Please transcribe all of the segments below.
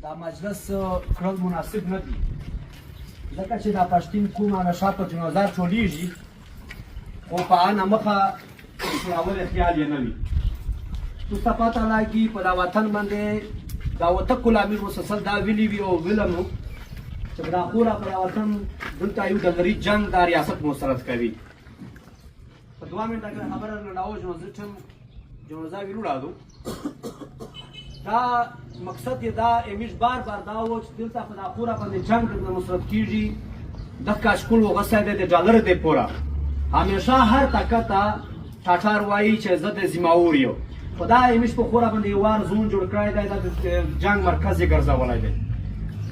دا مجلس کړل مناسب نه دي ځکه چې دا پښتون کومه نشه په جنازار چولیږي خو په انه مخه اول خیال یې نه وي تاسو پته لګي په دا وطن باندې دا وتکل امیر مسلسل دا ویلی وی او ویلنو چې دا خورا په وطن دلته یو د لري جنگ د ریاست مسرت کوي په 2 منټه کې خبره نه راو جنازه ویلو راځو دا مقصد یې دا امیش بار دا و چې دلته په دا خورا باندې جنگ د مسرت کیږي د کاشکول وغسه د ډالر دی پورا همیشه هر طاقت ټاټار وایي چې زه د زماور یم خو دا امیش په خورا باندې وار زون جوړ کړی دی د جنگ مرکز یې ګرځولی دی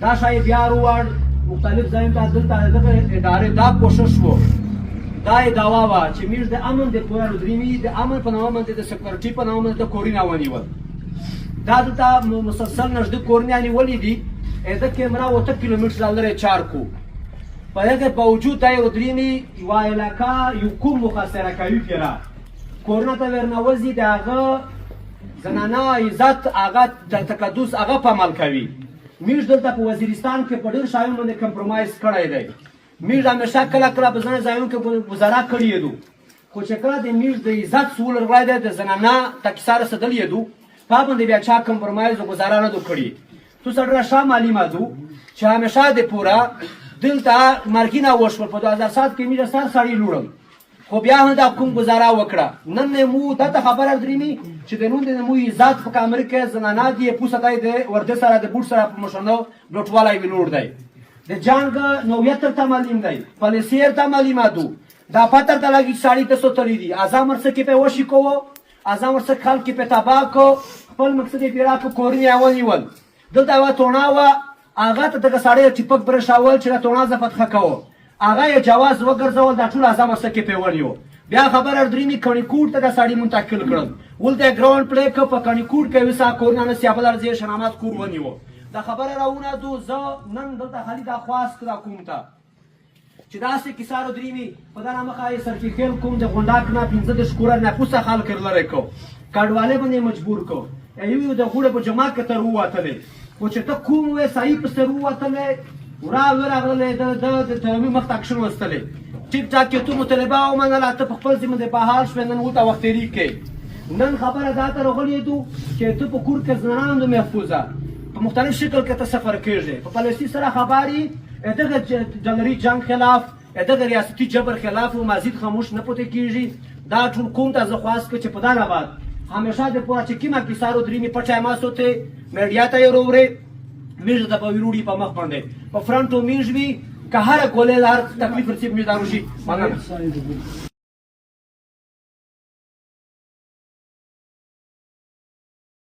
دا شاید بیا روړ مختلف ځایونو ته دلته دغه ادارې دا کوشش و دا یې دعوا وه چې موږ د امن د پوره درېمي د امن په نامه باندې د سکیورټي په نامه باندې د کورونه ونیول دا دلته مسلسل نږدې کورونه نیولي دي د کیمرا 8 کیلومتره لرې چار کو په هغه باوجود دا یو درېمي یوه علاقه یو کوم مخاصره کوي پیرا کورونه ته ورنوځي د هغه زنانه عزت هغه د تقدس هغه په عمل کوي موږ دلته په وزیرستان کې په ډېر شیانو باندې کمپرومایز کړی دی موږ همیشه کله کله په ځینو ځایونو کې ګزاره کړې دو خو چې کله د موږ د عزت سول راغلی دی د زنانه تکسا رسېدلې دو په باندې بیا چا کمپرومایز او ګزاره نه دو کړې تو سره ښه معلومه دو چې همیشه د پوره دلته مرګینه وشول په 2007 کې موږ سر سړی لوړل خو بیا هم دا کوم ګزاره وکړه نن مو ته خبره درېمي چې د نن د مو عزت په کامر کې زنانه دی پوسه دی د ورده سره د بوټ سره په مشنو لوټوالی ویلوړ دی د جنگ نویت ته معلوم دی پالیسیر ته معلومه دو دا پتر ته لګي ساړي ته سوتلی دي اعظم ورسه کې په وشي کوو اعظم ورسه خلک په تباہ کو خپل مقصد یې پیرا په کورنی ونیول دلته وا تونه وا هغه ته دغه ساړي ټیپک برشاول چې تونه زفت خکاو هغه یې جواز وګرځول دا ټول اعظم ورسه کې په ونیو بیا خبر درېمي کڼي کوټ ته د ساړي منتقل کړل ولته ګراوند پلی ک په کڼي کوټ کې وسا کورنانه سیابل ارزي شنامات کور ونیو دا خبره راونه دو زه نن دلته خالي دا خواست را کوم ته چې داسې کیسارو درېمي په دا نامه خای سرکیفل کوم د غونډاک نه 15 کور نه پوسه خال کړل کو کډواله باندې مجبور کو ایو د غوړه په جماعت کې تر وته خو چې ته کوم وې صحیح په سر وته ورا ورغله د ترمي مخ اکشن وستلې ټیک ټاک کې ته مطالبه او منله ته په خپل ذمه د بهار شو نن وته وختري کې نن خبره دا ته راغلې دو چې ته په کور کې زنانو محفوظه په مختلف شکل کې ته سفر کېږي په پالیسي سره خبري دغه جنري جنگ خلاف دغه ریاستي جبر خلاف او مزید خاموش نه پته کیږي دا ټول کوم ته زخواست چې په دغه بعد همیشه د پوره چې کیما کیسارو درېمي پټه ما سوته میډیا ته وروره میږ د په ویروډي په مخ باندې په فرانټو میږ وی که هر کولې هر تکلیف ورسې میږ داروشي